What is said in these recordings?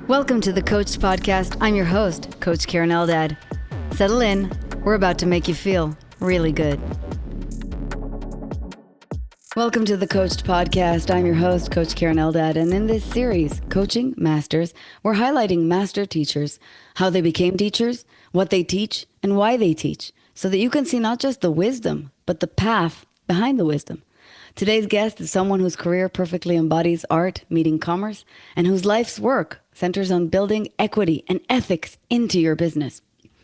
Welcome to the Coached Podcast. I'm your host, Coach Keren Eldad. Settle in. We're about to make you feel really good. Welcome to the Coached Podcast. I'm your host, Coach Keren Eldad. And in this series, Coaching Masters, we're highlighting master teachers, how they became teachers, what they teach, and why they teach, so that you can see not just the wisdom, but the path behind the wisdom. Today's guest is someone whose career perfectly embodies art meeting commerce and whose life's work centers on building equity and ethics into your business.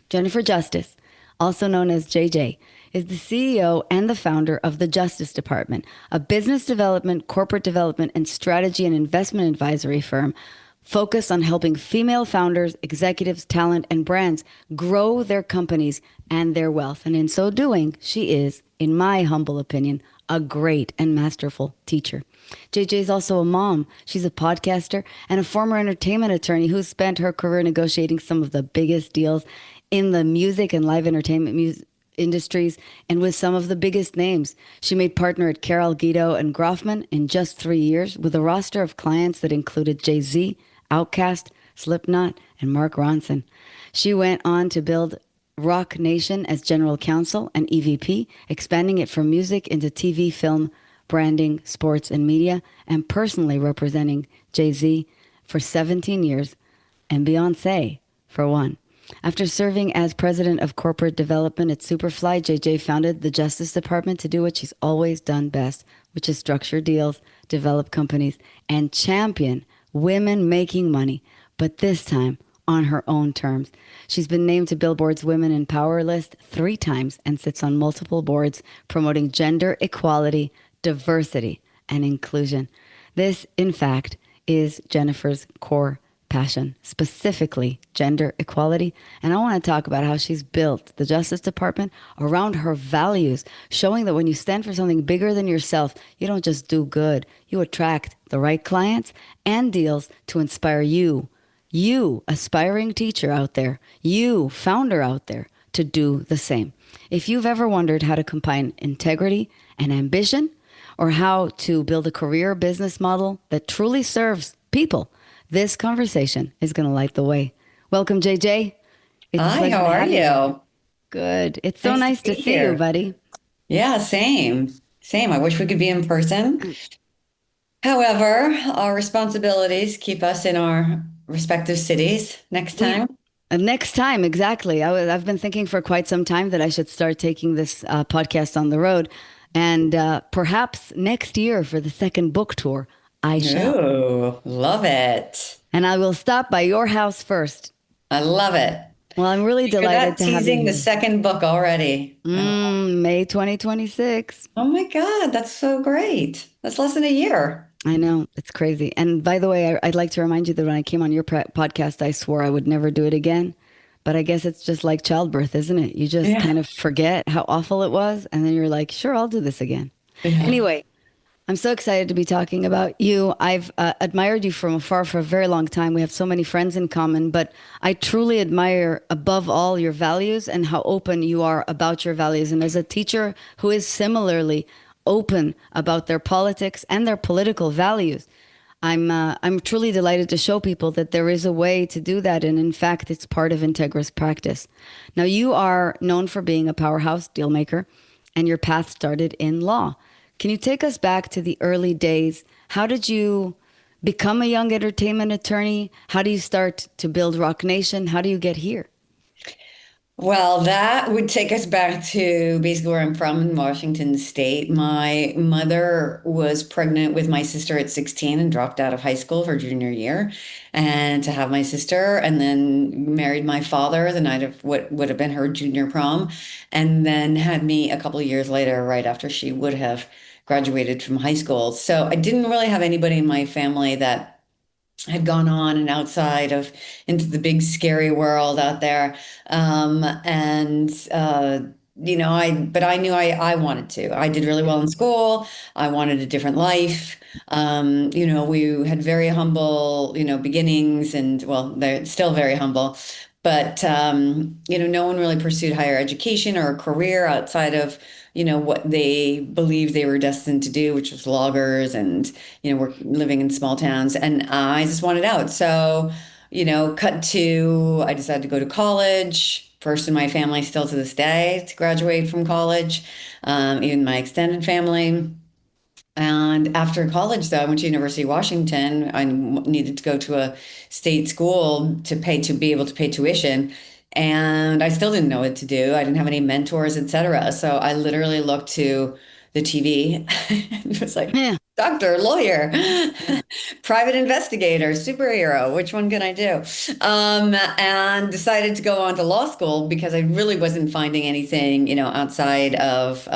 Jennifer Justice, also known as JJ, is the CEO and the founder of the Justice Department, a business development, corporate development, and strategy and investment advisory firm focused on helping female founders, executives, talent, and brands grow their companies and their wealth. And in so doing, she is, in my humble opinion, a great and masterful teacher. JJ is also a mom. She's a podcaster and a former entertainment attorney who spent her career negotiating some of the biggest deals in the music and live entertainment industries and with some of the biggest names. She made partner at Carol Guido and Groffman in just 3 years with a roster of clients that included Jay-Z, Outkast, Slipknot, and Mark Ronson. She went on to build Roc Nation as general counsel and EVP, expanding it from music into TV, film, branding, sports, and media, and personally representing Jay-Z for 17 years and Beyoncé for 1. After serving as president of corporate development at Superfly, JJ founded the Justice Department to do what she's always done best, which is structure deals, develop companies, and champion women making money, but this time on her own terms. She's been named to Billboard's Women in Power list 3 times and sits on multiple boards promoting gender equality, diversity, and inclusion. This, in fact, is Jennifer's core passion, specifically gender equality. And I want to talk about how she's built the Justice Department around her values, showing that when you stand for something bigger than yourself, you don't just do good, you attract the right clients and deals to inspire you, aspiring teacher out there, you, founder out there, to do the same. If you've ever wondered how to combine integrity and ambition, or how to build a career business model that truly serves people, this conversation is going to light the way. Welcome, JJ. It's Hi, how are you? Good. It's so nice Be to see you, here. buddy. Yeah, same. Same. I wish we could be in person. However, our responsibilities keep us in our respective cities next We time. Next time, exactly. I've been thinking for quite some time that I should start taking this podcast on the road, and perhaps next year for the second book tour, I shall. Ooh, love it. And I will stop by your house first. I love it. Well, I'm really You're delighted that to have you teasing the here. second book already. May 2026. Oh my God, that's so great. That's less than a year. I know, it's crazy. And by the way, I'd like to remind you that when I came on your podcast, I swore I would never do it again. But I guess it's just like childbirth, isn't it? You just Yeah. kind of forget how awful it was. And then you're like, sure, I'll do this again. Yeah. Anyway, I'm so excited to be talking about you. I've admired you from afar for a very long time. We have so many friends in common, but I truly admire above all your values and how open you are about your values. And as a teacher who is similarly open about their politics and their political values, I'm truly delighted to show people that there is a way to do that, and in fact, it's part of Integra's practice. Now, you are known for being a powerhouse deal maker, and your path started in law. Can you take us back to the early days? How did you become a young entertainment attorney? How do you start to build Roc Nation? How do you get here? Well, that would take us back to basically where I'm from in Washington State. My mother was pregnant with my sister at 16 and dropped out of high school her junior year. And to have my sister, and then married my father the night of what would have been her junior prom, and then had me a couple of years later, right after she would have graduated from high school. So I didn't really have anybody in my family that had gone on and outside of into the big scary world out there. And but I knew I wanted to. I did really well in school. I wanted a different life. We had very humble, beginnings, and well, they're still very humble. But no one really pursued higher education or a career outside of, what they believed they were destined to do, which was loggers and, we're living in small towns. And I just wanted out. So cut to, I decided to go to college. First in my family, still to this day, to graduate from college, even my extended family. And after college, though, I went to University of Washington. I needed to go to a state school to be able to pay tuition. And I still didn't know what to do. I didn't have any mentors, et cetera. So I literally looked to the TV and was like, Yeah. doctor, lawyer, Yeah. private investigator, superhero, which one can I do? And decided to go on to law school because I really wasn't finding anything, outside of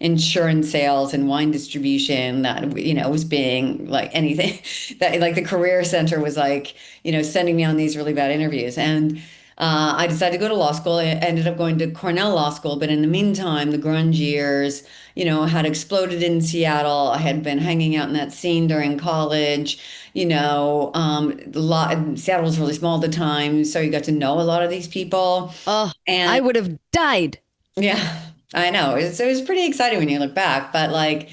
insurance sales and wine distribution that, was being like anything that like the career center was like, sending me on these really bad interviews. And I decided to go to law school. I ended up going to Cornell Law School, but in the meantime, the grunge years, had exploded in Seattle. I had been hanging out in that scene during college. Seattle was really small at the time, so you got to know a lot of these people. Oh, I And would have died. yeah, I know. It was pretty exciting when you look back, but like,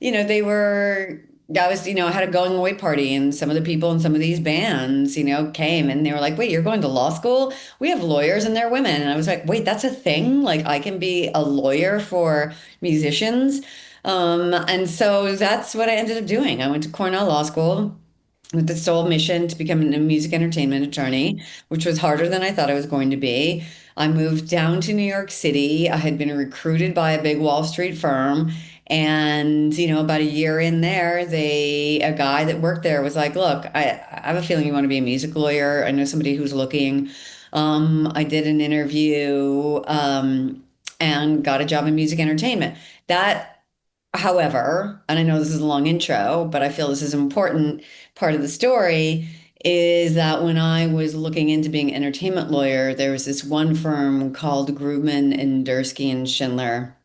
they were, I was, I had a going away party and some of the people in some of these bands, came and they were like, wait, you're going to law school? We have lawyers and they're women. And I was like, wait, that's a thing? Like I can be a lawyer for musicians. And so that's what I ended up doing. I went to Cornell Law School with the sole mission to become a music entertainment attorney, which was harder than I thought it was going to be. I moved down to New York City. I had been recruited by a big Wall Street firm. And, about a year in there, a guy that worked there was like, look, I have a feeling you want to be a music lawyer. I know somebody who's looking. I did an interview, and got a job in music entertainment. That However, and I know this is a long intro, but I feel this is an important part of the story, is that when I was looking into being an entertainment lawyer, there was this one firm called Grubman and Dursky and Schindler.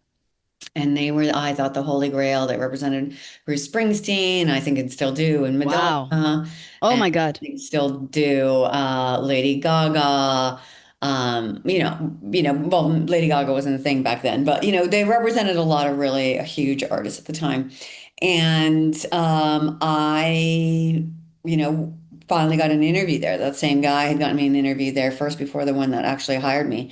And they were, I thought, the Holy Grail. They represented Bruce Springsteen, I think it still do, and Wow. Madonna, Oh and my I God. think still do Lady Gaga. Well, Lady Gaga wasn't a thing back then, but they represented a lot of really huge artists at the time. And I, you know, finally got an interview there. That same guy had gotten me an interview there first before the one that actually hired me.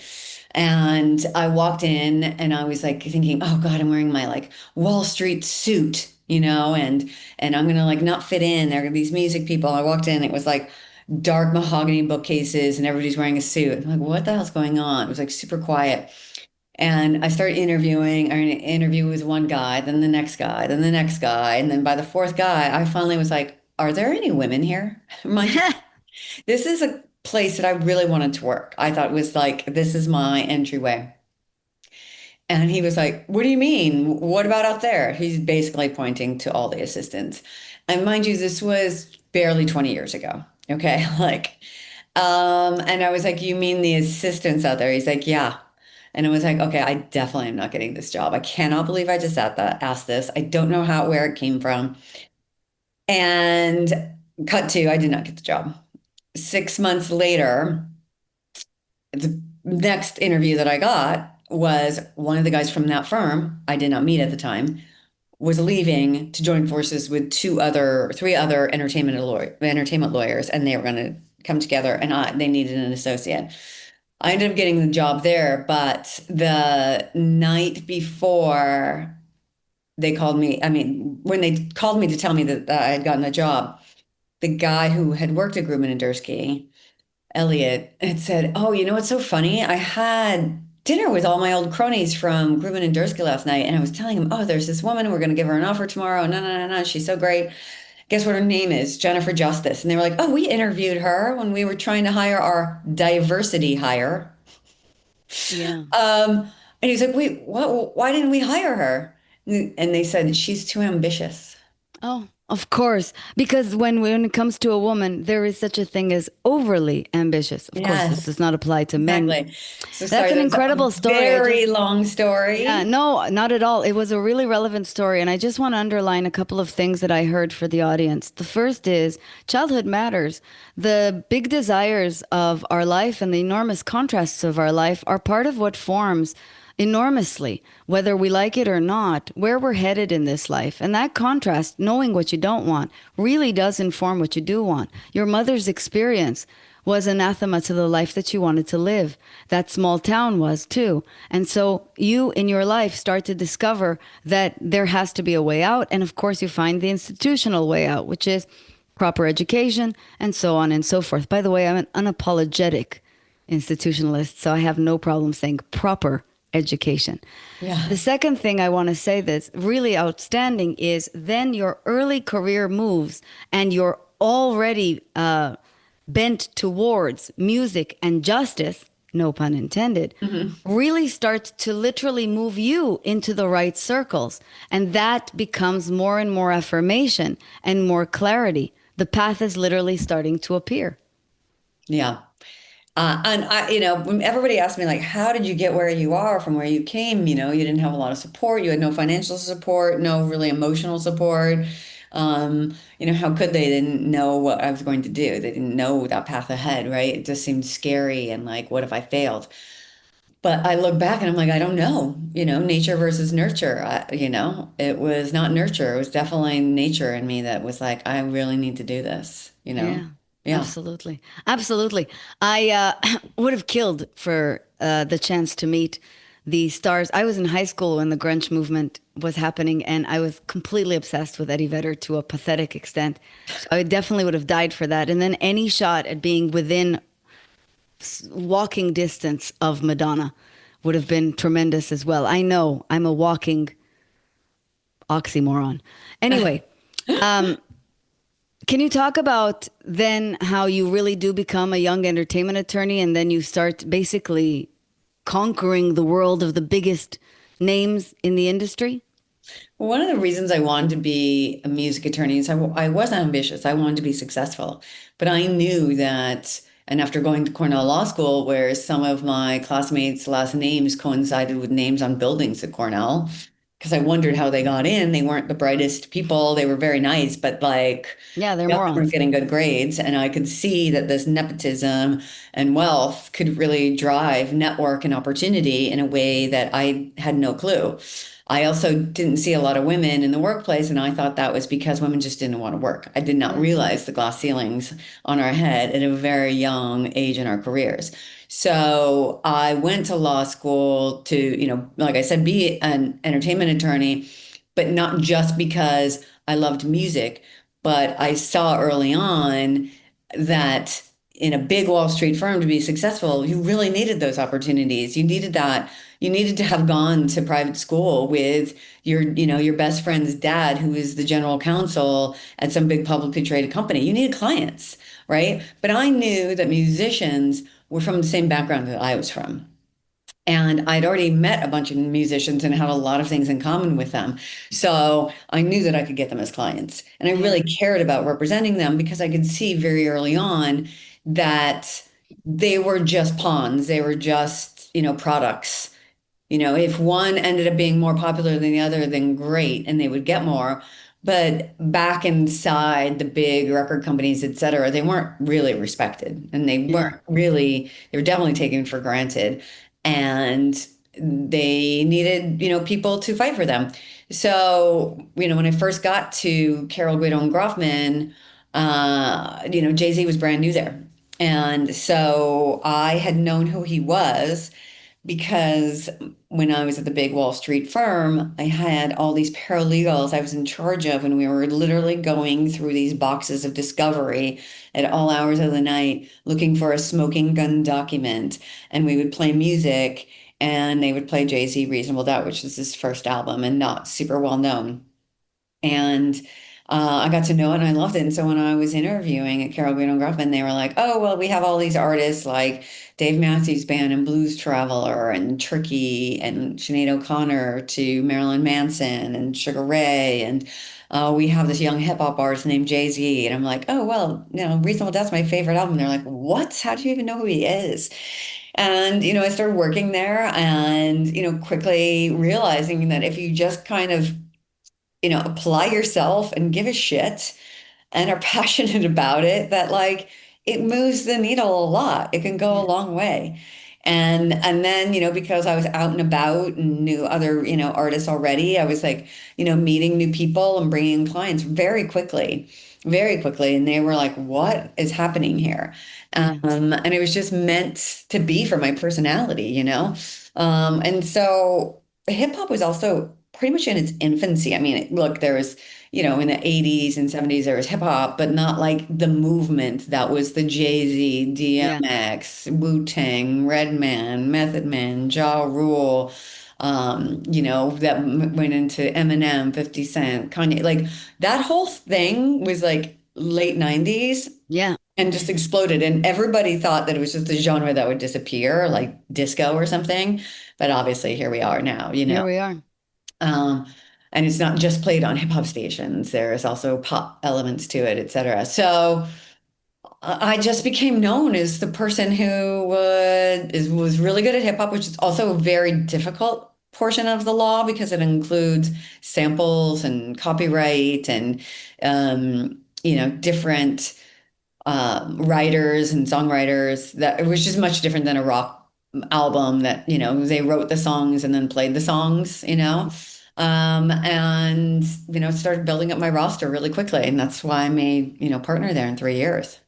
And I walked in and I was like thinking, oh God, I'm wearing my like Wall Street suit, and I'm gonna like not fit in. There are these music people. I walked in, it was like dark mahogany bookcases and everybody's wearing a suit. I'm like, what the hell's going on? It was like super quiet. And I started interviewing. I interview with one guy, then the next guy, then the next guy. And then by the fourth guy, I finally was like, are there any women here? Mind you, this is a place that I really wanted to work. I thought it was like, this is my entryway. And he was like, what do you mean? What about out there? He's basically pointing to all the assistants. And mind you, this was barely 20 years ago. Okay. And I was like, you mean the assistants out there? He's like, yeah. And I was like, okay, I definitely am not getting this job. I cannot believe I just asked this. I don't know where it came from. And cut to, I did not get the job. 6 months later, the next interview that I got was one of the guys from that firm I did not meet at the time was leaving to join forces with three other entertainment lawyers, and they were going to come together, and they needed an associate. I ended up getting the job there, but the night before they called me, I mean, when they called me to tell me that I had gotten the job, the guy who had worked at Grumman and Dursky, Elliot, had said, oh, you know what's so funny? I had dinner with all my old cronies from Grumman and Dursky last night, and I was telling him, oh, there's this woman, we're going to give her an offer tomorrow. No, no, no, no, she's so great. Guess what her name is? Jennifer Justice. And they were like, oh, we interviewed her when we were trying to hire our diversity hire. Yeah. And he's like, wait, what? Why didn't we hire her? And they said, she's too ambitious. Oh, of course. Because when it comes to a woman, there is such a thing as overly ambitious. Of course, this Yes, does not apply to men. exactly. So That's sorry, an that was a incredible story. very long Yeah, story. no, not at all. It was a really relevant story. And I just want to underline a couple of things that I heard for the audience. The first is childhood matters. The big desires of our life and the enormous contrasts of our life are part of what forms enormously, whether we like it or not, where we're headed in this life. And that contrast, knowing what you don't want, really does inform what you do want. Your mother's experience was anathema to the life that you wanted to live. That small town was too. And so you in your life start to discover that there has to be a way out. And of course, you find the institutional way out, which is proper education and so on and so forth. By the way, I'm an unapologetic institutionalist, so I have no problem saying proper education. Yeah. The second thing I want to say that's really outstanding is then your early career moves and you're already bent towards music and justice, no pun intended, really starts to literally move you into the right circles. And that becomes more and more affirmation and more clarity. The path is literally starting to appear. Yeah. And I, when everybody asked me, like, how did you get where you are from where you came? You didn't have a lot of support. You had no financial support, no really emotional support. How could they? They didn't know what I was going to do. They didn't know that path ahead, right? It just seemed scary and like, what if I failed? But I look back and I'm like, I don't know, nature versus nurture. It was not nurture. It was definitely nature in me that was like, I really need to do this. Yeah, Yeah. absolutely. Absolutely. I would have killed for the chance to meet the stars. I was in high school when the grunge movement was happening, and I was completely obsessed with Eddie Vedder to a pathetic extent. So I definitely would have died for that. And then any shot at being within walking distance of Madonna would have been tremendous as well. I know I'm a walking oxymoron. Anyway, can you talk about then how you really do become a young entertainment attorney and then you start basically conquering the world of the biggest names in the industry? One of the reasons I wanted to be a music attorney is I was ambitious. I wanted to be successful. But I knew that, and after going to Cornell Law School, where some of my classmates' last names coincided with names on buildings at Cornell, because I wondered how they got in. They weren't the brightest people. They were very nice, but like, Yeah, they're they also weren't morons. getting good grades. And I could see that this nepotism and wealth could really drive network and opportunity in a way that I had no clue. I also didn't see a lot of women in the workplace, and I thought that was because women just didn't want to work. I did not Yeah. realize the glass ceilings on our head at a very young age in our careers. So I went to law school to, like I said, be an entertainment attorney, but not just because I loved music, but I saw early on that in a big Wall Street firm to be successful, you really needed those opportunities. You needed that. You needed to have gone to private school with your best friend's dad, who is the general counsel at some big publicly traded company. You needed clients, right? But I knew that musicians were from the same background that I was from. And I'd already met a bunch of musicians and had a lot of things in common with them. So I knew that I could get them as clients. And I Yeah. really cared about representing them because I could see very early on that they were just pawns. They were just, products. If one ended up being more popular than the other, then great, and they would get more. But back inside the big record companies, et cetera, they weren't really respected and Yeah. they were definitely taken for granted. And they needed, people to fight for them. So, when I first got to Carol Guido and Groffman, Jay-Z was brand new there. And so I had known who he was because when I was at the big Wall Street firm, I had all these paralegals I was in charge of, and we were literally going through these boxes of discovery at all hours of the night looking for a smoking gun document. And we would play music, and they would play Jay-Z Reasonable Doubt, which is his first album and not super well known. And I got to know it and I loved it. And so when I was interviewing at Carol Green and Gruffin, they were like, oh, well, we have all these artists like Dave Matthews Band and Blues Traveler and Tricky and Sinead O'Connor to Marilyn Manson and Sugar Ray. And we have this young hip hop artist named Jay-Z. And I'm like, oh, well, Reasonable Doubt's my favorite album. They're like, what? How do you even know who he is? And, I started working there and, quickly realizing that if you just kind of apply yourself and give a shit and are passionate about it, that like it moves the needle a lot. It can go a Yeah. long way. And then, because I was out and about and knew other, artists already, I was like, meeting new people and bringing in clients very quickly. And they were like, what is happening here? Yeah. And it was just meant to be for my personality. And so hip hop was also pretty much in its infancy. I mean, look, there was, in the 80s and 70s, there was hip hop, but not like the movement that was the Jay-Z, Yeah. DMX, Wu-Tang, Redman, Method Man, Ja Rule, that went into Eminem, 50 Cent, Kanye. Like that whole thing was like late 90s Yeah. and just exploded. And everybody thought that it was just a genre that would disappear, like disco or something. But obviously, here we are now. Here we are. Um, and it's not just played on hip hop stations. There's also pop elements to it, et cetera. So I just became known as the person who was really good at hip hop, which is also a very difficult portion of the law because it includes samples and copyright and different writers and songwriters. That it was just much different than a rock album that, they wrote the songs and then played the songs. And, started building up my roster really quickly. And that's why I made, partner there in 3 years.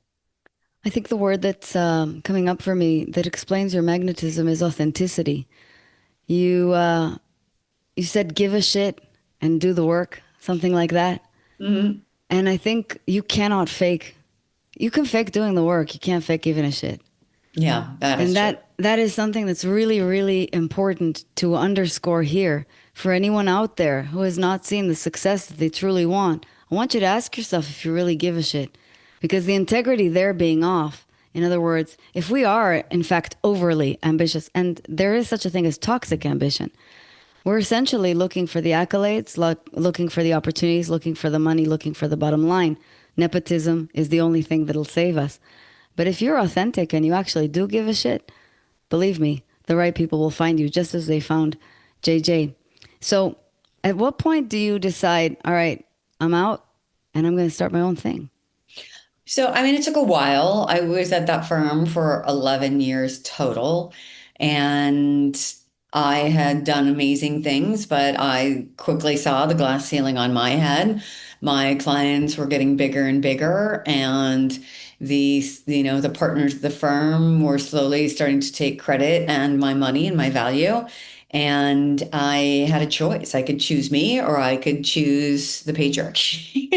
I think the word that's coming up for me that explains your magnetism is authenticity. You you said give a shit and do the work, something like that. Mhm. And I think you cannot fake. You can fake doing the work. You can't fake giving a shit. Yeah, that is And true. that is something that's really, really important to underscore here for anyone out there who has not seen the success that they truly want. I want you to ask yourself if you really give a shit. Because the integrity there being off, in other words, if we are in fact overly ambitious, and there is such a thing as toxic ambition, we're essentially looking for the accolades, looking for the opportunities, looking for the money, looking for the bottom line. Nepotism is the only thing that'll save us. But if you're authentic and you actually do give a shit, believe me, the right people will find you just as they found JJ. So, at what point do you decide, all right, I'm out and I'm going to start my own thing? So, I mean, it took a while. I was at that firm for 11 years total, and I had done amazing things, but I quickly saw the glass ceiling on my head. My clients were getting bigger and bigger, and the partners of the firm were slowly starting to take credit and my money and my value. And I had a choice. I could choose me or I could choose the patriarchy.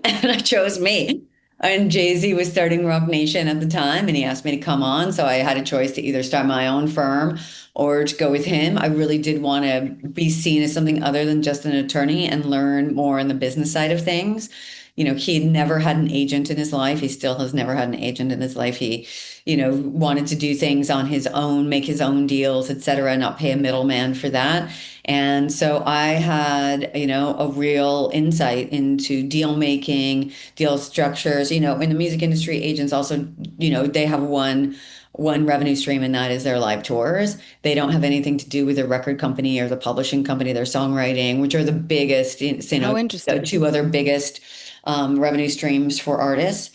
And I chose me. And Jay-Z was starting Roc Nation at the time, and he asked me to come on. So I had a choice to either start my own firm or to go with him. I really did want to be seen as something other than just an attorney and learn more on the business side of things. He had never had an agent in his life. He still has never had an agent in his life. He, wanted to do things on his own, make his own deals, et cetera, not pay a middleman for that. And so I had, a real insight into deal making, deal structures. In the music industry, agents also, they have one revenue stream, and that is their live tours. They don't have anything to do with the record company or the publishing company, their songwriting, which are the biggest, How the interesting. two other biggest revenue streams for artists.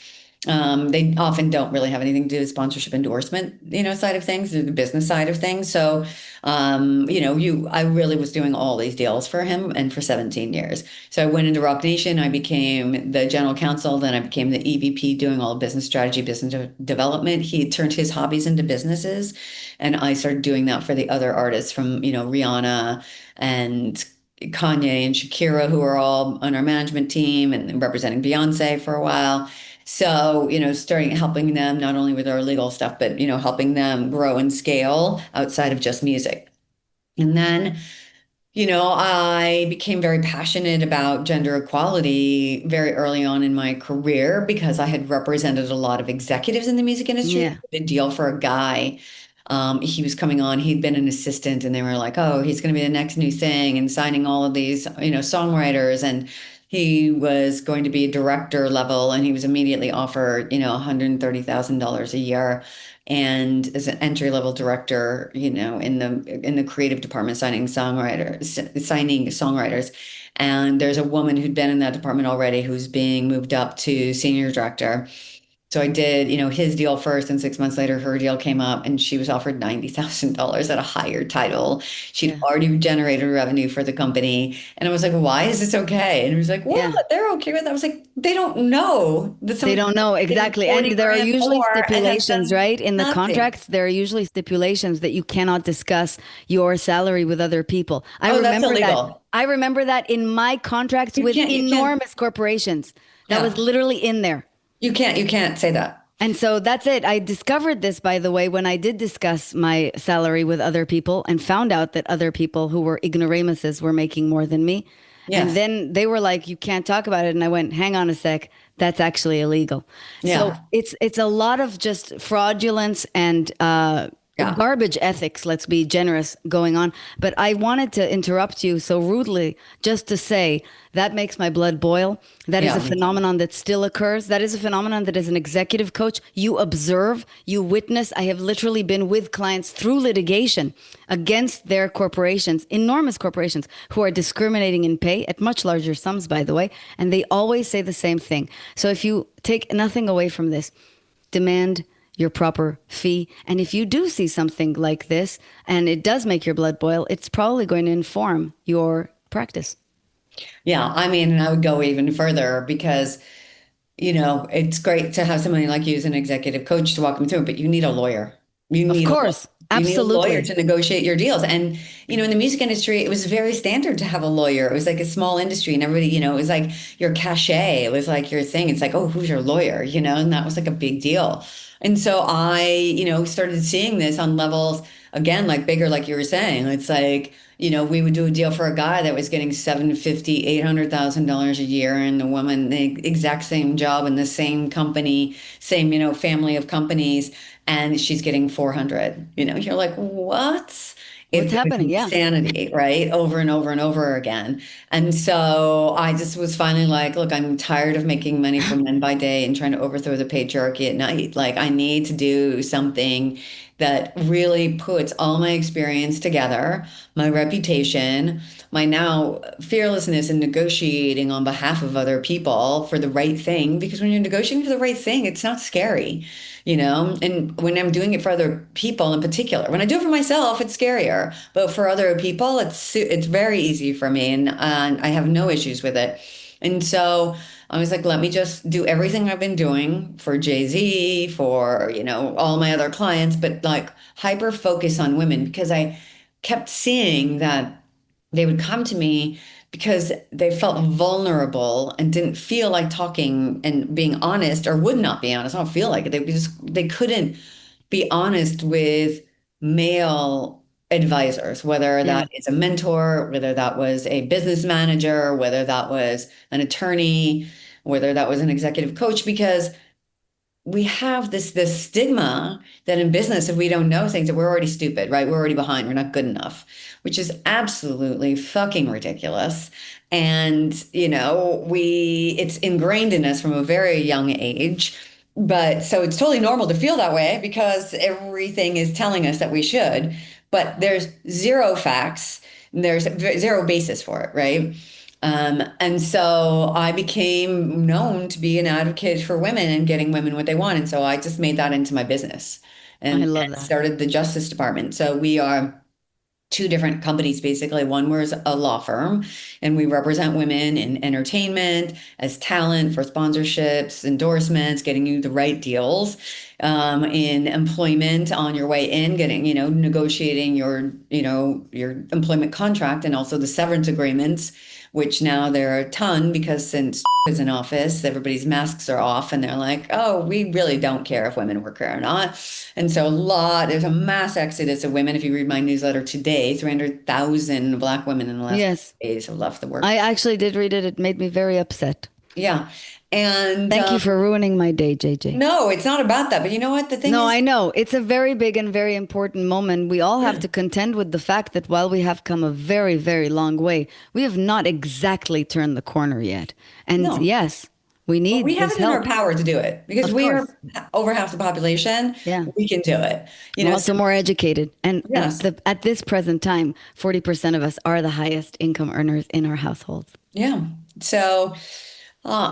They often don't really have anything to do with sponsorship endorsement, side of things, the business side of things. So, I really was doing all these deals for him and for 17 years. So I went into Roc Nation. I became the general counsel. Then I became the EVP doing all business strategy, development. He turned his hobbies into businesses. And I started doing that for the other artists from, Rihanna and Kanye and Shakira, who are all on our management team and representing Beyonce for a while. So, starting helping them not only with our legal stuff, but, helping them grow and scale outside of just music. And then, I became very passionate about gender equality very early on in my career because I had represented a lot of executives in the music industry. Yeah. A deal for a guy. He was coming on, he'd been an assistant, and they were like, oh, he's going to be the next new thing, and signing all of these, songwriters. And he was going to be a director level, and he was immediately offered, $130,000 a year and as an entry level director, in the creative department signing songwriters. And there's a woman who'd been in that department already who's being moved up to senior director. So I did, his deal first, and 6 months later, her deal came up, and she was offered $90,000 at a higher title. She'd Yeah. already generated revenue for the company, and I was like, "Why is this okay?" And he was like, "What? Yeah. They're okay with that." I was like, "They don't know that They someone's don't know getting exactly. And 40 there are grand usually more and has stipulations, done right? In the nothing." contracts, there are usually stipulations that you cannot discuss your salary with other people. I Oh, that's remember that. illegal. I remember that in my contracts with You can't, enormous corporations. That was yeah, literally in there. you can't say that. And so that's it. I discovered this, by the way, when I did discuss my salary with other people and found out that other people who were ignoramuses were making more than me. And Yes. then they were like, "You can't talk about it." And I went, "Hang on a sec. That's actually illegal." So Yeah. it's a lot of just fraudulence and Yeah. garbage ethics, let's be generous, going on. But I wanted to interrupt you so rudely just to say that makes my blood boil. That is Yeah. a Me too. phenomenon that still occurs. That is a phenomenon that, as an executive coach, you observe, you witness. I have literally been with clients through litigation against their corporations, enormous corporations, who are discriminating in pay at much larger sums, by the way. And they always say the same thing. So if you take nothing away from this, demand your proper fee. And if you do see something like this and it does make your blood boil, it's probably going to inform your practice. Yeah. I mean, and I would go even further because it's great to have somebody like you as an executive coach to walk them through, but you need a lawyer. You Of need a lawyer. course, You need a lawyer absolutely. to negotiate your deals. And, in the music industry, it was very standard to have a lawyer. It was like a small industry and everybody, it was like your cachet. It was like your thing. It's like, oh, who's your lawyer? And that was like a big deal. And so I, started seeing this on levels, again, like bigger, like you were saying. It's like, we would do a deal for a guy that was getting 750, $800,000 a year, and the woman, the exact same job in the same company, same, family of companies, and she's getting 400. You're like, what? What's It was happening? Yeah. insanity, right? Over and over and over again. And so I just was finally like, look, I'm tired of making money for men by day and trying to overthrow the patriarchy at night. Like, I need to do something that really puts all my experience together, my reputation, my now fearlessness in negotiating on behalf of other people for the right thing. Because when you're negotiating for the right thing, it's not scary, And when I'm doing it for other people in particular, when I do it for myself, it's scarier. But for other people, it's very easy for me, and I have no issues with it. And so I was like, let me just do everything I've been doing for Jay-Z, for, all my other clients, but like hyper focus on women because I kept seeing that they would come to me because they felt vulnerable and didn't feel like talking and being honest, or would not be honest. I don't feel like it. They couldn't be honest with male advisors, whether Yeah. that is a mentor, whether that was a business manager, whether that was an attorney, whether that was an executive coach, because we have this stigma that in business, if we don't know things, that we're already stupid, right? We're already behind. We're not good enough, which is absolutely fucking ridiculous. And, it's ingrained in us from a very young age. But so it's totally normal to feel that way because everything is telling us that we should, but there's zero facts, there's zero basis for it, right? And so I became known to be an advocate for women and getting women what they want. And so I just made that into my business I and love that. started the Justice Department. So we are two different companies basically. One was a law firm, and we represent women in entertainment as talent for sponsorships, endorsements, getting you the right deals, in employment on your way in, getting, negotiating your employment contract, and also the severance agreements, which now there are a ton because since is in office, everybody's masks are off, and they're like, oh, we really don't care if women work here or not. And so there's a mass exodus of women. If you read my newsletter today, 300,000 Black women in the last Yes. days have left the I work. actually did read it. It made me very upset. Yeah. And Thank you for ruining my day, JJ. no, it's not about that. But you know what? The thing No, is, I know. It's a very big and very important moment. We all have yeah, to contend with the fact that while we have come a very, very long way, we have not exactly turned the corner yet. And no. yes, we But we need have this it in our help. power to do it because Of we are course. over half the population. Yeah. We can do it. We're So also more educated. And yes. at this present time, 40% of us are the highest income earners in our households. Yeah. So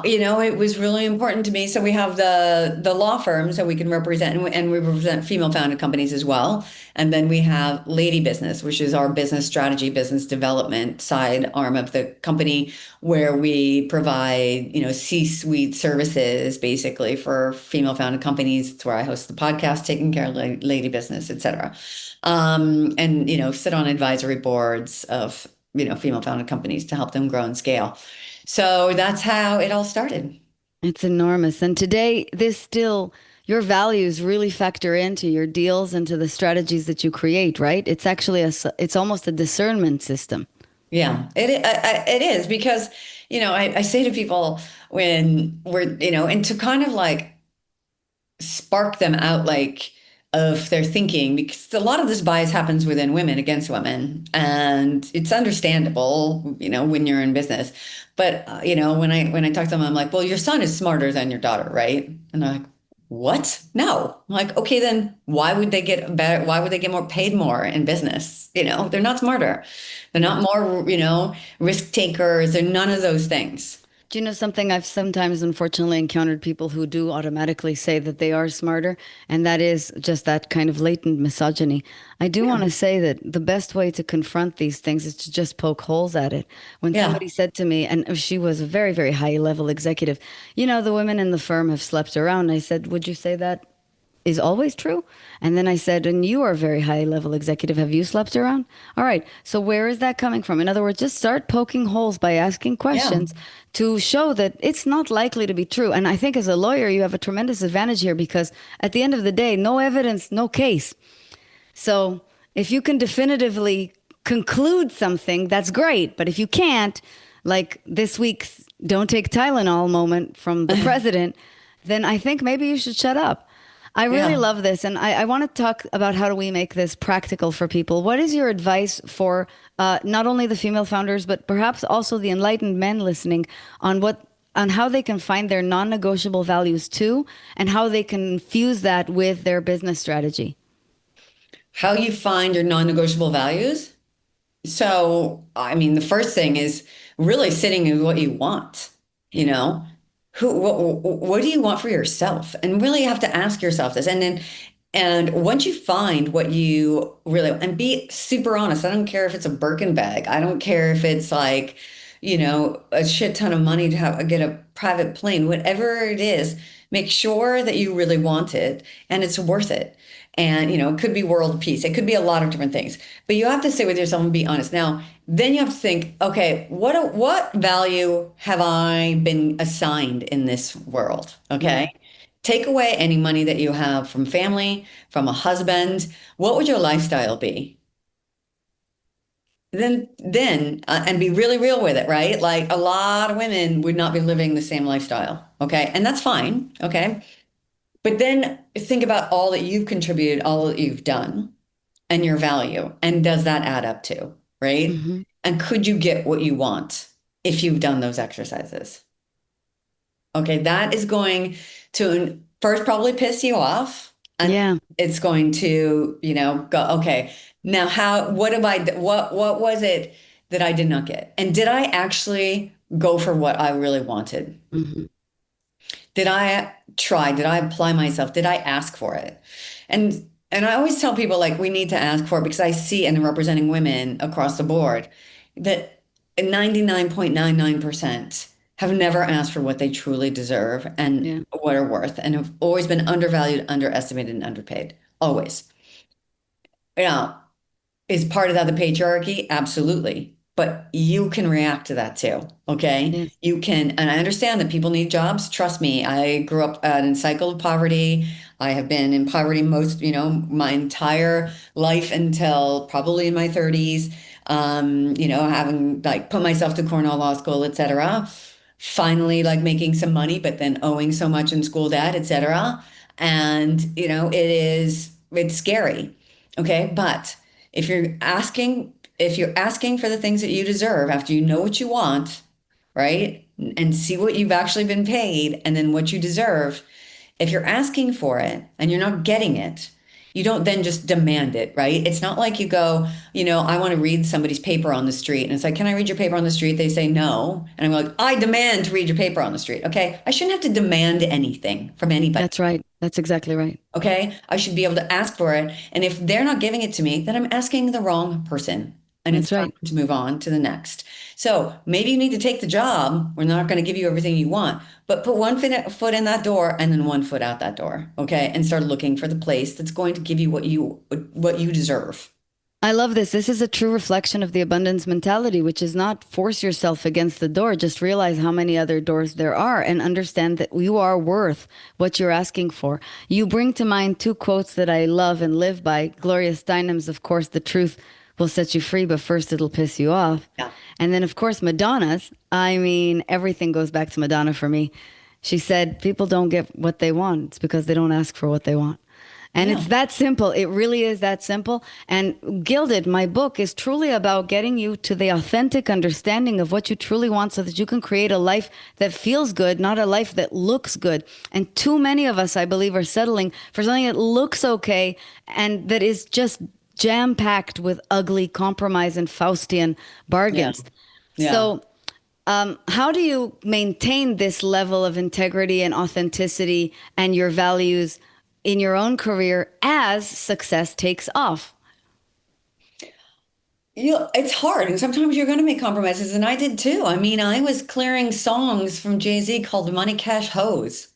It was really important to me. So we have the law firm, so we can represent, and we represent female-founded companies as well. And then we have Lady Business, which is our business strategy, business development side arm of the company, where we provide, C-suite services basically for female-founded companies. It's where I host the podcast, taking care of Lady Business, et cetera. And sit on advisory boards of, female-founded companies to help them grow and scale. So that's how it all started. It's enormous. And today, this still, your values really factor into your deals and to the strategies that you create, right? It's actually it's almost a discernment system. Yeah, it is because, I say to people when and to kind of like spark them out like of their thinking, because a lot of this bias happens within women against women, and it's understandable, when you're in business. But when I talk to them, I'm like, well, your son is smarter than your daughter, right? And they're like, what? No. I'm like, okay, then why would they get better? Why would they get more paid more in business? They're not smarter. They're not more, risk takers. They're none of those things. Do you know something? I've sometimes unfortunately encountered people who do automatically say that they are smarter, and that is just that kind of latent misogyny. I do Yeah. want to say that the best way to confront these things is to just poke holes at it. When Yeah. somebody said to me, and she was a very, very high level executive, the women in the firm have slept around. I said, would you say that is always true? And then I said, and you are a very high level executive. Have you slept around? All right. So where is that coming from? In other words, just start poking holes by asking Yeah. questions to show that it's not likely to be true. And I think as a lawyer, you have a tremendous advantage here because at the end of the day, no evidence, no case. So if you can definitively conclude something, that's great. But if you can't, like this week's don't take Tylenol moment from the president, then I think maybe you should shut up. I really Yeah. love this. And I want to talk about how do we make this practical for people. What is your advice for not only the female founders, but perhaps also the enlightened men listening on how they can find their non-negotiable values too, and how they can fuse that with their business strategy? How you find your non-negotiable values? So, I mean, the first thing is really sitting with what you want, you know, what do you want for yourself? And really have to ask yourself this. And once you find what you really, and be super honest. I don't care if it's a Birkin bag. I don't care if it's like, a shit ton of money to get a private plane, whatever it is, make sure that you really want it and it's worth it. And, it could be world peace. It could be a lot of different things, but you have to sit with yourself and be honest. Now, then you have to think, okay, what value have I been assigned in this world? Yeah. Okay. Take away any money that you have from family, from a husband. What would your lifestyle be? And be really real with it, right? Like a lot of women would not be living the same lifestyle. Okay. And that's fine. Okay. But then think about all that you've contributed, all that you've done, and your value. And does that add up to, right? Hmm. And could you get what you want if you've done those exercises? Okay, that is going to first probably piss you off. And Yeah. it's going to, go, okay, now what was it that I did not get? And did I actually go for what I really wanted? Hmm. Did I try? Did I apply myself? Did I ask for it? And I always tell people like we need to ask for it because I see and representing women across the board that 99.99% have never asked for what they truly deserve and Yeah. what are worth and have always been undervalued, underestimated, and underpaid. Always. Yeah. Is part of that the patriarchy? Absolutely. But you can react to that too. Okay. Yes. You can, and I understand that people need jobs. Trust me, I grew up in a cycle of poverty. I have been in poverty my entire life until probably in my 30s. Having like put myself to Cornell Law School, et cetera. Finally, like making some money, but then owing so much in school debt, et cetera. And, it's scary. Okay. But if you're asking for the things that you deserve after you know what you want, right? And see what you've actually been paid and then what you deserve, if you're asking for it and you're not getting it, You don't then just demand it, right? It's not like you go, I want to read somebody's paper on the street. And it's like, can I read your paper on the street? They say no. And I'm like, I demand to read your paper on the street. Okay. I shouldn't have to demand anything from anybody. That's right. That's exactly right. Okay. I should be able to ask for it. And if they're not giving it to me, then I'm asking the wrong person. And it's That's time right. to move on to the next. So maybe you need to take the job. We're not going to give you everything you want, but put one foot in that door and then one foot out that door. Okay. And start looking for the place that's going to give you what you deserve. I love this. This is a true reflection of the abundance mentality, which is not force yourself against the door. Just realize how many other doors there are and understand that you are worth what you're asking for. You bring to mind two quotes that I love and live by. Gloria Steinem's, of course, the truth will set you free, but first it'll piss you off. Yeah. And then, of course, Madonna's. I mean, everything goes back to Madonna for me. She said, people don't get what they want. It's because they don't ask for what they want. And Yeah. it's that simple. It really is that simple. And Gilded, my book, is truly about getting you to the authentic understanding of what you truly want so that you can create a life that feels good, not a life that looks good. And too many of us, I believe, are settling for something that looks okay and that is just jam packed with ugly compromise and Faustian Yeah. bargains. Yeah. So, how do you maintain this level of integrity and authenticity and your values in your own career as success takes off? It's hard, and sometimes you're going to make compromises, and I did too. I mean, I was clearing songs from Jay-Z called Money Cash Hoes,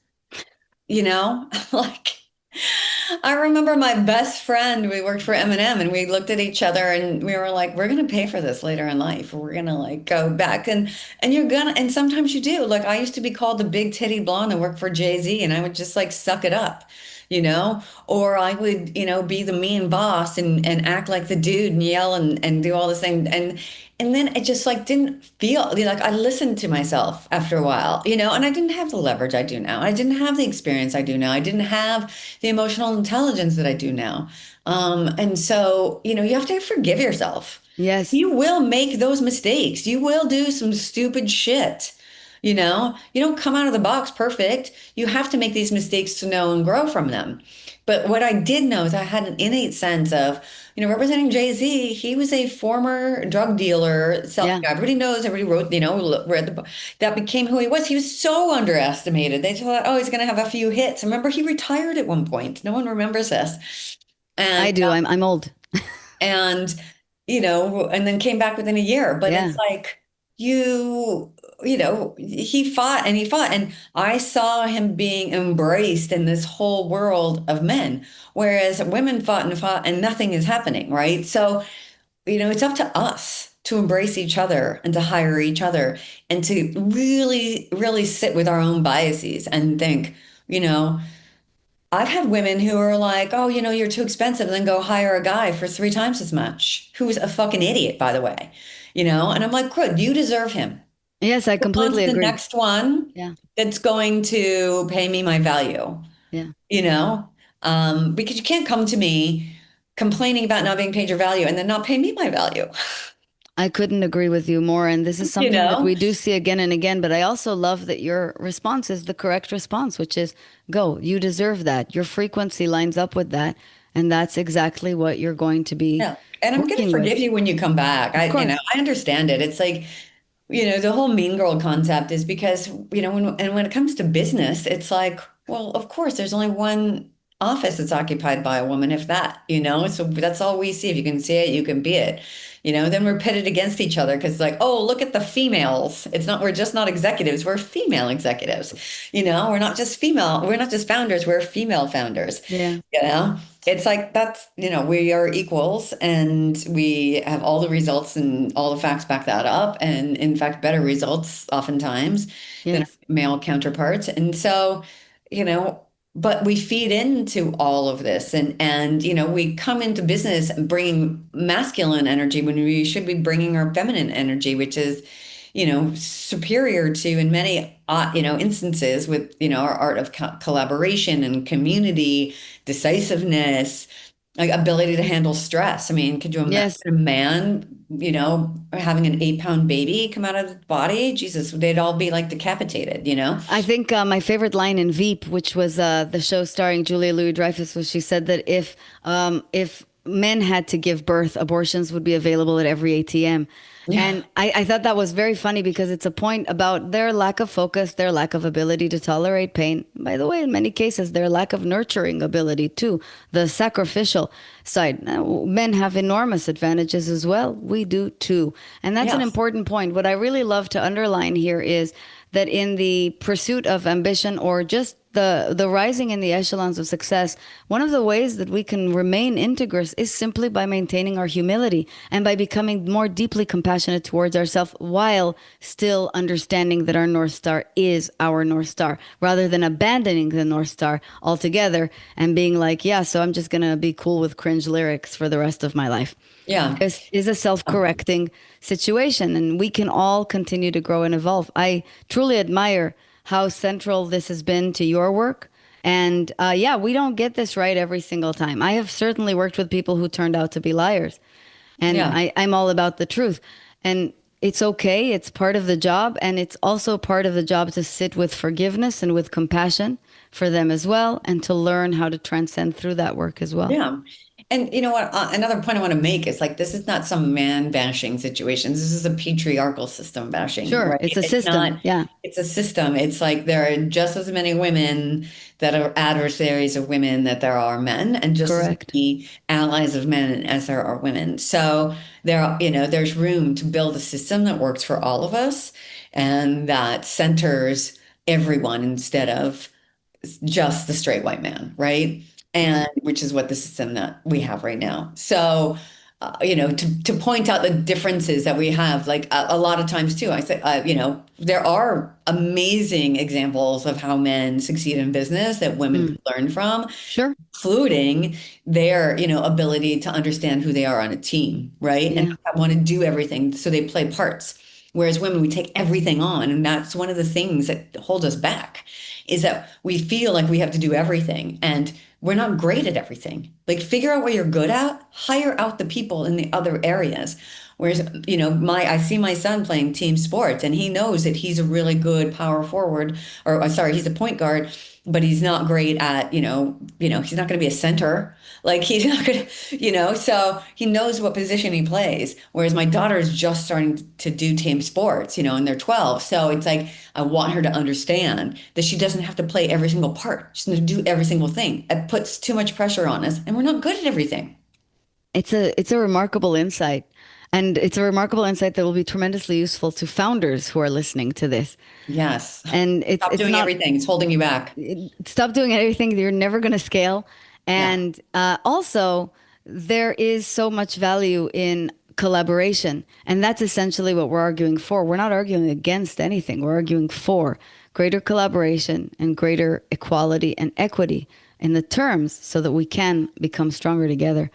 like I remember my best friend, we worked for Eminem, and we looked at each other and we were like, we're going to pay for this later in life. We're going to like go back and you're gonna, and sometimes you do. Like I used to be called the big titty blonde and work for Jay-Z, and I would just like suck it up, or I would, be the mean boss and act like the dude and yell and do all this thing. And then it just like didn't feel like I listened to myself after a while, and I didn't have the leverage I do now. I didn't have the experience I do now. I didn't have the emotional intelligence that I do now. And so, you have to forgive yourself. Yes. You will make those mistakes. You will do some stupid shit. You don't come out of the box perfect. You have to make these mistakes to know and grow from them. But what I did know is I had an innate sense of, representing Jay-Z, he was a former drug dealer. Yeah. Everybody knows, everybody wrote, read the book. That became who he was. He was so underestimated. They thought, oh, he's going to have a few hits. Remember, he retired at one point. No one remembers this. I And do. I'm old. and and then came back within a year. But Yeah. it's like he fought and he fought, and I saw him being embraced in this whole world of men, whereas women fought and nothing is happening, right? So, it's up to us to embrace each other and to hire each other and to really, really sit with our own biases and think, you know, I've had women who are like, oh, you're too expensive, and then go hire a guy for 3 times as much, who's a fucking idiot, by the way, and I'm like, good, you deserve him. Yes, I Move on to completely the agree. next one Yeah. that's going to pay me my value, Yeah. you know, because you can't come to me complaining about not being paid your value and then not pay me my value, I couldn't agree with you more. And this is you something that know? we do see again and again. But I also love that your response is the correct response, which is go. You deserve that. Your frequency lines up with that. And that's exactly what you're going to be Yeah. And I'm going to working with. forgive you when you come back. Of course. I understand it. It's like, the whole mean girl concept is because, when it comes to business, it's like, well, of course, there's only one office that's occupied by a woman, if that, so that's all we see. If you can see it, you can be it. Then we're pitted against each other because, like, oh, look at the females. We're just not executives, we're female executives. We're not just founders, we're female founders. Yeah. You know, it's like we are equals and we have all the results and all the facts back that up. And in fact, better results oftentimes than our Yes. male counterparts. And so, you know, but we feed into all of this and we come into business bringing masculine energy when we should be bringing our feminine energy, which is superior to in many instances with our art of collaboration and community, decisiveness, like ability to handle stress. I mean, could you imagine Yes. a man, having an 8-pound baby come out of his body? Jesus, they'd all be like decapitated, you know? I think my favorite line in Veep, which was the show starring Julia Louis-Dreyfus, was she said that if men had to give birth, abortions would be available at every ATM. Yeah. And I thought that was very funny because it's a point about their lack of focus, their lack of ability to tolerate pain. By the way, in many cases, their lack of nurturing ability too, the sacrificial side. Men have enormous advantages as well. We do too. And that's an Yes. important point. What I really love to underline here is that in the pursuit of ambition or just the rising in the echelons of success, one of the ways that we can remain integrous is simply by maintaining our humility and by becoming more deeply compassionate towards ourselves while still understanding that our North Star is our North Star, rather than abandoning the North Star altogether and being like, yeah, so I'm just going to be cool with cringe lyrics for the rest of my life. Yeah. This is a self-correcting situation, and we can all continue to grow and evolve. I truly admire how central this has been to your work. And yeah, we don't get this right every single time. I have certainly worked with people who turned out to be liars, and Yeah. I'm all about the truth. And it's okay, it's part of the job, and it's also part of the job to sit with forgiveness and with compassion for them as well, and to learn how to transcend through that work as well. Yeah. And you know what? Another point I want to make is like this is not some man bashing situation. This is a patriarchal system bashing, Sure, right? it's a It's system. not, Yeah, it's a system. It's like there are just as many women that are adversaries of women that there are men, and just as correct. many allies of men as there are women. So there's room to build a system that works for all of us and that centers everyone instead of just the straight white man, right? Yeah. And which is what the system that we have right now. So, to point out the differences that we have, like a lot of times too, I say, there are amazing examples of how men succeed in business that women Mm. could learn from, Sure. including their, ability to understand who they are on a team, right? And Yeah. not want to do everything, so they play parts. Whereas women, we take everything on, and that's one of the things that hold us back, is that we feel like we have to do everything, and we're not great at everything. Like figure out what you're good at, hire out the people in the other areas. Whereas, my I see my son playing team sports, and he knows that he's a really good power forward, or sorry, he's a point guard, but he's not great at, he's not going to be a center. Like he's not going to, so he knows what position he plays. Whereas my daughter is just starting to do team sports, and they're 12. So it's like, I want her to understand that she doesn't have to play every single part. She's going to do every single thing. It puts too much pressure on us, and we're not good at everything. It's a remarkable insight. And it's a remarkable insight that will be tremendously useful to founders who are listening to this. Yes. And it's Stop it's doing not everything. It's holding you back. stop doing anything, you're never going to scale. Yeah. And also, there is so much value in collaboration. And that's essentially what we're arguing for. We're not arguing against anything, we're arguing for greater collaboration and greater equality and equity in the terms so that we can become stronger together.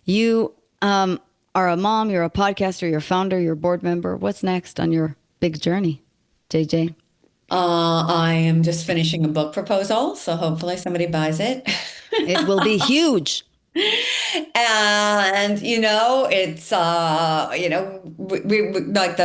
You are a mom, you're a podcaster, you're a founder, you're a board member. What's next on your big journey, JJ? I am just finishing a book proposal, so hopefully somebody buys it. It will be huge. And it's we like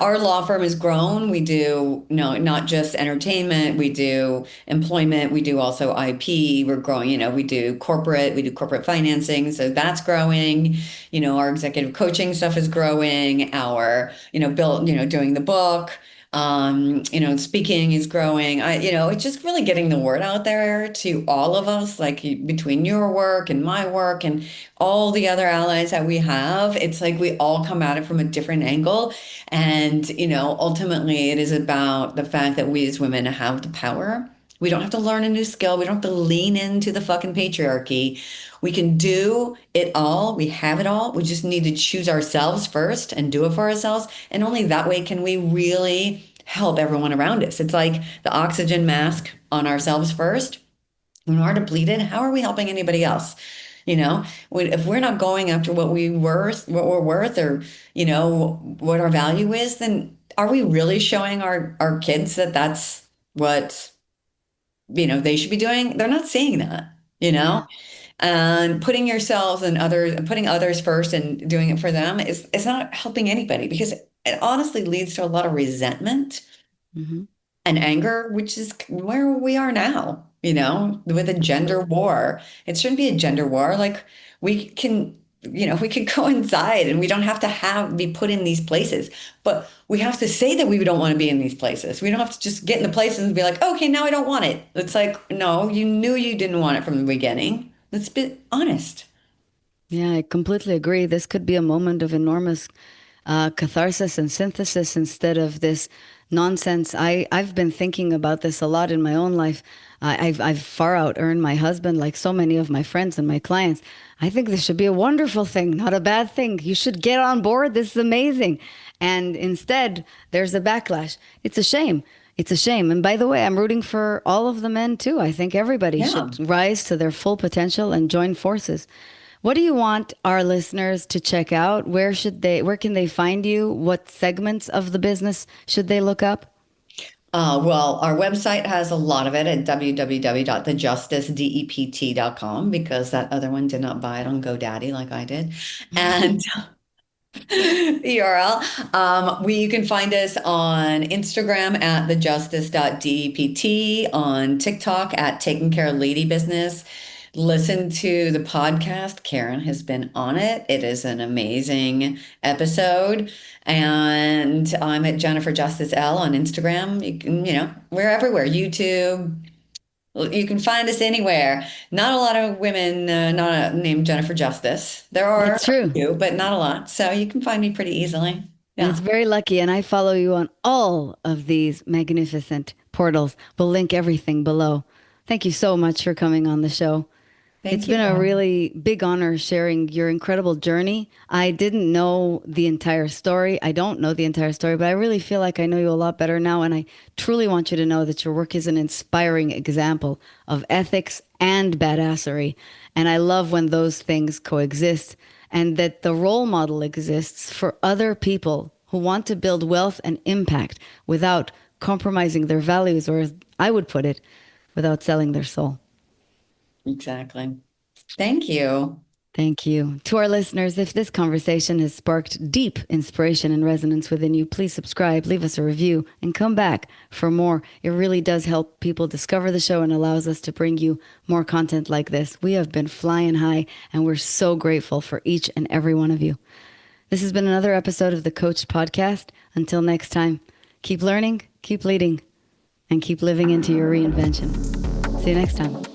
our law firm has grown. We do not just entertainment, we do employment, we do also IP. We're growing, we do corporate financing, so that's growing. Our executive coaching stuff is growing. Our built doing the book. Speaking is growing. It's just really getting the word out there to all of us, like between your work and my work and all the other allies that we have. It's like we all come at it from a different angle. And, ultimately it is about the fact that we as women have the power. We don't have to learn a new skill. We don't have to lean into the fucking patriarchy. We can do it all. We have it all. We just need to choose ourselves first and do it for ourselves. And only that way can we really help everyone around us. It's like the oxygen mask on ourselves first. When we're depleted, how are we helping anybody else? If we're not going after what we're worth, or what our value is, then are we really showing our kids that that's what they should be doing? They're not seeing that, you know? Yeah. And putting yourselves and others, putting others first and doing it for them is not helping anybody because it honestly leads to a lot of resentment Hmm. and anger, which is where we are now, with a gender war. It shouldn't be a gender war. Like we can, we could go inside and we don't have to be put in these places, but we have to say that we don't want to be in these places. We don't have to just get in the places and be like, okay, now I don't want it. It's like, no, you knew you didn't want it from the beginning. Let's be honest. Yeah, I completely agree. This could be a moment of enormous catharsis and synthesis instead of this nonsense. I've been thinking about this a lot in my own life. I've far out earned my husband, like so many of my friends and my clients. I think this should be a wonderful thing, not a bad thing. You should get on board. This is amazing. And instead, there's a backlash. It's a shame. It's a shame. And by the way, I'm rooting for all of the men too. I think everybody Yeah. should rise to their full potential and join forces. What do you want our listeners to check out? Where can they find you? What segments of the business should they look up? Well, our website has a lot of it at www.thejusticedept.com because that other one did not buy it on GoDaddy like I did. And the URL. You can find us on Instagram at thejustice.dept, on TikTok at Taking Care of Lady Business. Listen to the podcast. Keren has been on it. It is an amazing episode. And I'm at Jennifer Justice L on Instagram. You can, we're everywhere. YouTube. You can find us anywhere. Not a lot of women not named Jennifer Justice. There are It's a true. few, but not a lot. So you can find me pretty easily. It's Yeah. very lucky, and I follow you on all of these magnificent portals. We'll link everything below. Thank you so much for coming on the show. It's Thank you. been a really big honor sharing your incredible journey. I didn't know the entire story. I don't know the entire story, but I really feel like I know you a lot better now. And I truly want you to know that your work is an inspiring example of ethics and badassery. And I love when those things coexist and that the role model exists for other people who want to build wealth and impact without compromising their values, or as I would put it, without selling their soul. Exactly. Thank you. Thank you. To our listeners, if this conversation has sparked deep inspiration and resonance within you, please subscribe, leave us a review, and come back for more. It really does help people discover the show and allows us to bring you more content like this. We have been flying high, and we're so grateful for each and every one of you. This has been another episode of the Coached Podcast. Until next time, keep learning, keep leading, and keep living into your reinvention. See you next time.